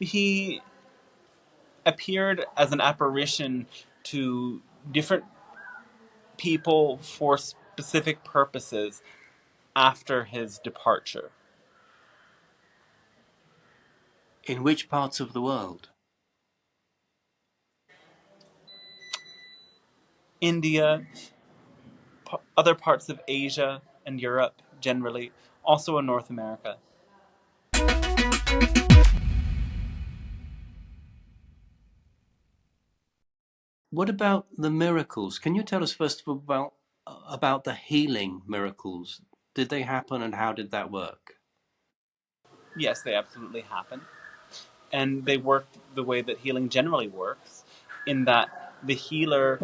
He appeared as an apparition to different people for specific purposes after his departure. In which parts of the world? India, other parts of Asia and Europe generally, also in North America. What about the miracles? Can you tell us first of all about the healing miracles? Did they happen and how did that work? Yes, they absolutely happen. And they work the way that healing generally works, in that the healer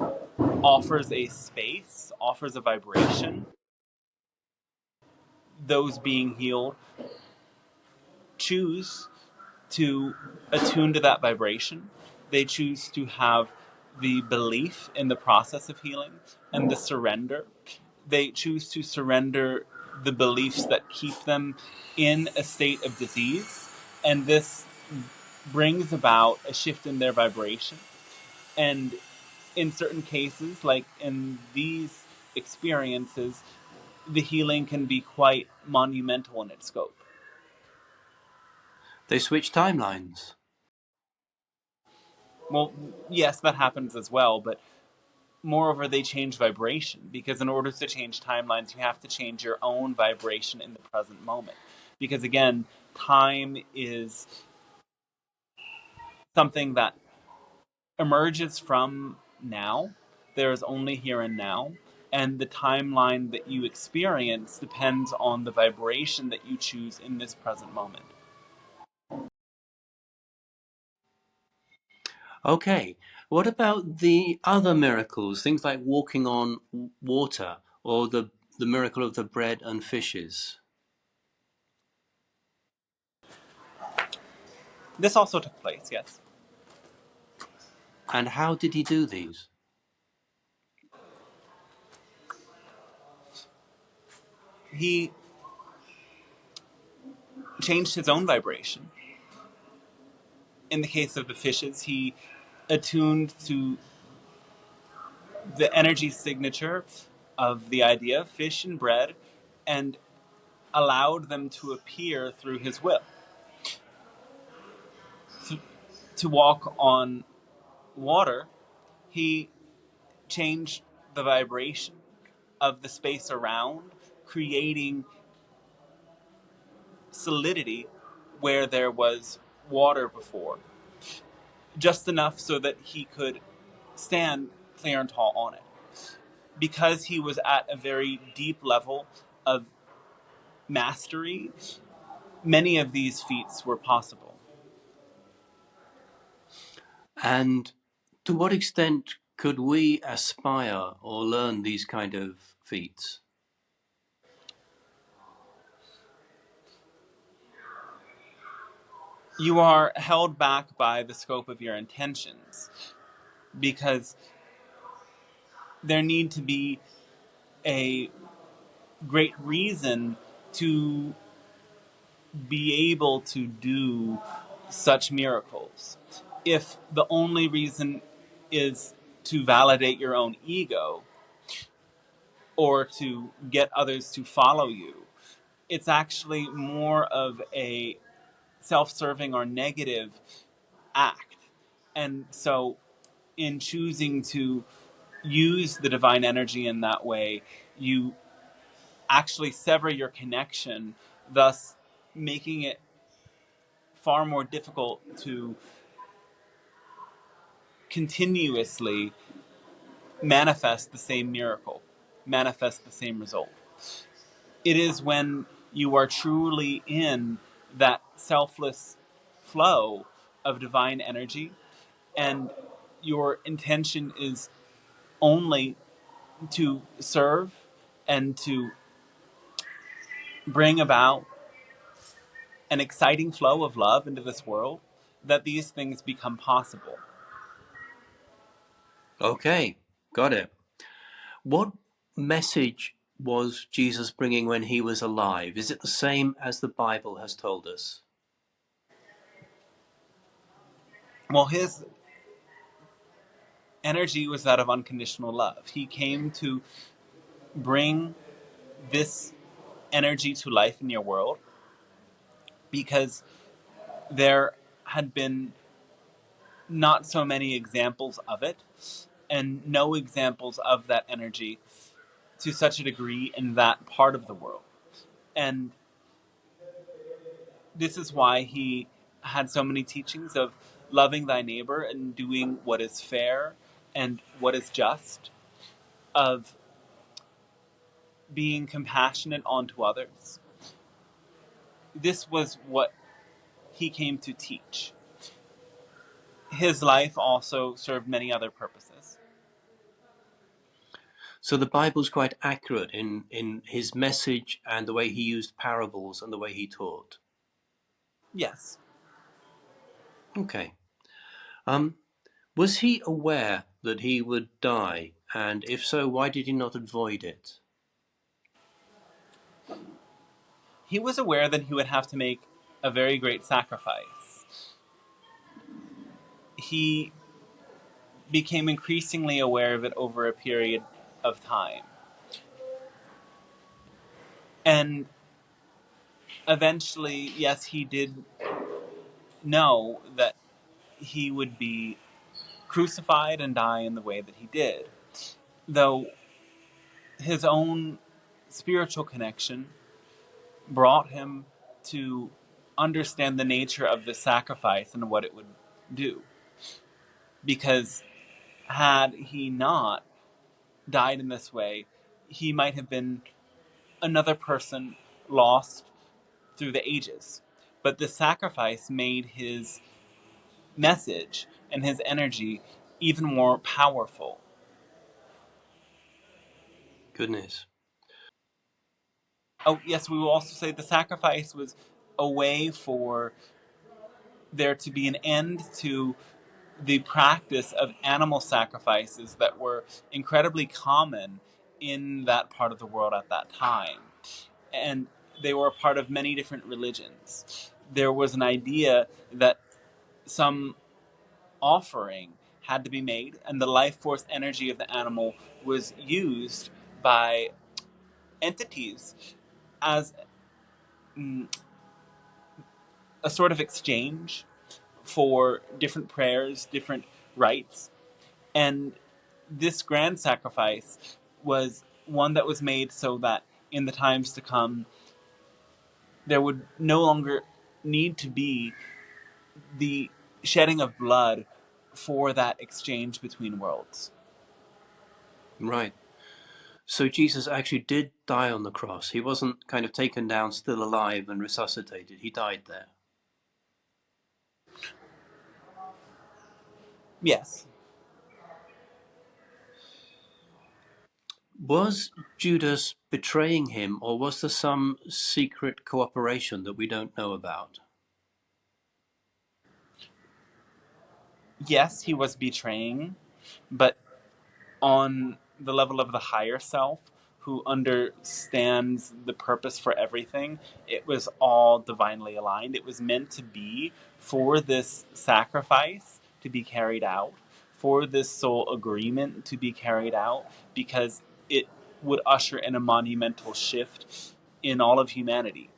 offers a space, offers a vibration. Those being healed choose to attune to that vibration. They choose to have the belief in the process of healing and the surrender. They choose to surrender the beliefs that keep them in a state of disease. And this brings about a shift in their vibration. And in certain cases, like in these experiences, the healing can be quite monumental in its scope. They switch timelines. Well, yes, that happens as well, but moreover, they change vibration, because in order to change timelines, you have to change your own vibration in the present moment. Because again, time is something that emerges from now. There is only here and now. And the timeline that you experience depends on the vibration that you choose in this present moment. Okay. What about the other miracles, things like walking on water or the miracle of the bread and fishes? This also took place, yes. And how did he do these? He changed his own vibration. In the case of the fishes, he attuned to the energy signature of the idea of fish and bread and allowed them to appear through his will. To walk on water, he changed the vibration of the space around, creating solidity where there was water before, just enough so that he could stand clear and tall on it. Because he was at a very deep level of mastery, many of these feats were possible. And to what extent could we aspire or learn these kind of feats? You are held back by the scope of your intentions, because there need to be a great reason to be able to do such miracles. If the only reason is to validate your own ego or to get others to follow you, it's actually more of a self-serving or negative act. And so in choosing to use the divine energy in that way, you actually sever your connection, thus making it far more difficult to continuously manifest the same miracle, manifest the same result. It is when you are truly in that selfless flow of divine energy and your intention is only to serve and to bring about an exciting flow of love into this world, that these things become possible. Okay, got it. What message was Jesus bringing when he was alive? Is it the same as the Bible has told us? Well, his energy was that of unconditional love. He came to bring this energy to life in your world because there had been not so many examples of it, and no examples of that energy to such a degree in that part of the world. And this is why he had so many teachings of loving thy neighbor and doing what is fair and what is just, of being compassionate onto others. This was what he came to teach. His life also served many other purposes. So the Bible's quite accurate in his message and the way he used parables and the way he taught. Yes, Okay. Um, was he aware that he would die? And if so, why did he not avoid it? he was aware that he would have to make a very great sacrifice. He became increasingly aware of it over a period of time. And eventually, yes, he did know that he would be crucified and die in the way that he did. Though his own spiritual connection brought him to understand the nature of the sacrifice and what it would do. Because had he not died in this way, he might have been another person lost through the ages. But the sacrifice made his message and his energy even more powerful. Goodness. Oh, yes, we will also say the sacrifice was a way for there to be an end to the practice of animal sacrifices that were incredibly common in that part of the world at that time. And they were a part of many different religions. There was an idea that some offering had to be made, and the life force energy of the animal was used by entities as a sort of exchange for different prayers, different rites. And this grand sacrifice was one that was made so that in the times to come, there would no longer need to be the shedding of blood for that exchange between worlds. Right. So Jesus actually did die on the cross. He wasn't kind of taken down still alive and resuscitated. He died there. Yes. Was Judas betraying him, or was there some secret cooperation that we don't know about? Yes, he was betraying, but on the level of the higher self who understands the purpose for everything, it was all divinely aligned. It was meant to be for this sacrifice to be carried out, for this soul agreement to be carried out, because it would usher in a monumental shift in all of humanity.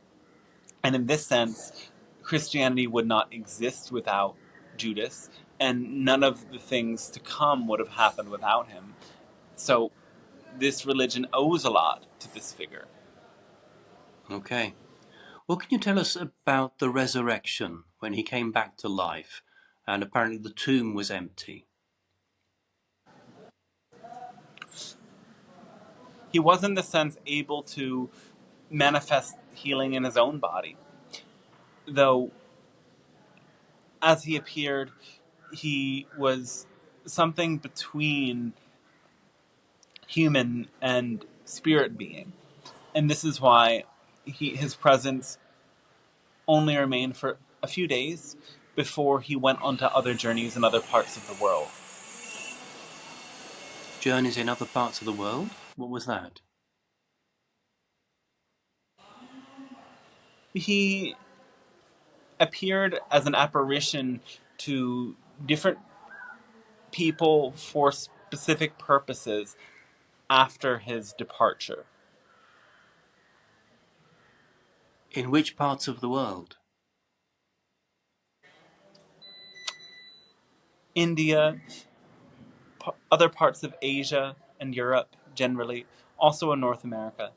And in this sense, Christianity would not exist without Judas, and none of the things to come would have happened without him. So this religion owes a lot to this figure. Okay. Well, can you tell us about the resurrection when he came back to life and apparently the tomb was empty? He was, in the sense, able to manifest healing in his own body, though as he appeared, he was something between human and spirit being. And this is why his presence only remained for a few days before he went on to other journeys in other parts of the world. Journeys in other parts of the world? What was that? He appeared as an apparition to different people for specific purposes after his departure. In which parts of the world? India, other parts of Asia and Europe generally, also in North America.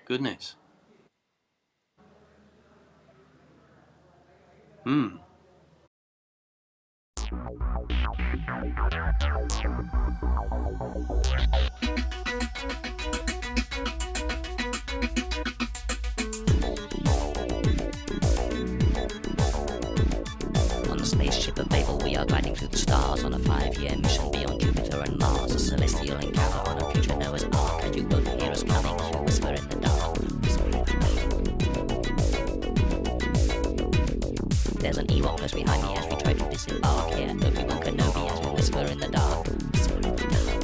Goodness. Hmm. On the spaceship of Babel, we are gliding through the stars on a 5-year mission beyond Jupiter and Mars. A celestial encounter on a future Noah's Ark, and you won't hear us coming if you whisper in the dark. There's an Ewok close behind me as we try to disembark here. Obi-Wan Kenobi as we whisper in the dark. Whisper in the dark.